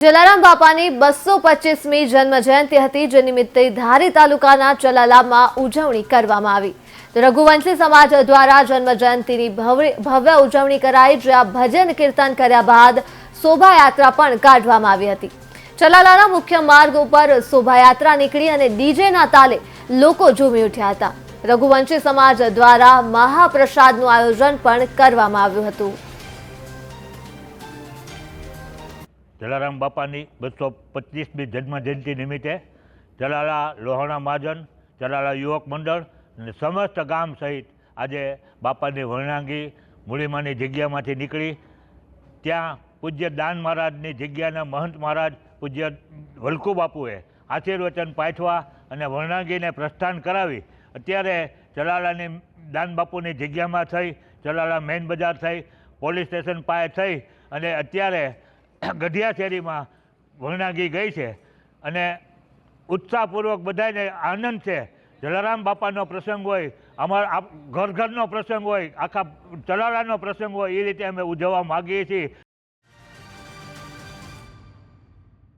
જલારામ બાપાની 225મી જન્મ જયંતિ હતી, જે નિમિત્તે ધારી તાલુકાના ચલાલામાં ઉજવણી કરવામાં આવી। તો રઘુવંશી સમાજ દ્વારા જન્મ જયંતિની ભવ્ય ઉજવણી કરાઈ, જ્યાં ભજન કીર્તન કર્યા બાદ શોભાયાત્રા પણ કાઢવામાં આવી હતી। ચલાલાના મુખ્ય માર્ગ ઉપર શોભાયાત્રા નીકળી અને ડીજેના તાલે લોકો ઝૂમી ઉઠ્યા હતા। રઘુવંશી સમાજ દ્વારા મહાપ્રસાદનું આયોજન પણ કરવામાં આવ્યું હતું। જલારામ બાપાની 225મી જન્મજયંતિ નિમિત્તે ચલાલા લોહાણા મહાજન, ચલાલા યુવક મંડળ અને સમસ્ત ગામ સહિત આજે બાપાની વર્ણાંગી મૂળીમાની જગ્યામાંથી નીકળી ત્યાં પૂજ્ય દાન મહારાજની જગ્યાના મહંત મહારાજ પૂજ્ય વલકુ બાપુએ આશીર્વચન પાઠવા અને વર્ણાંગીને પ્રસ્થાન કરાવી અત્યારે ચલાલાની દાન બાપુની જગ્યામાં થઈ, ચલાલા મેઇન બજાર થઈ, પોલીસ સ્ટેશન પાસે થઈ અને અત્યારે ગઢિયા શેરીમાં વર્ણાંગી ગઈ છે અને ઉત્સાહપૂર્વક બધાને આનંદ છે। જલારામ બાપાનો પ્રસંગ હોય, અમારા ઘરનો પ્રસંગ હોય, આખા ચલાલાનો પ્રસંગ હોય, એ રીતે અમે ઉજવવા માગીએ છીએ।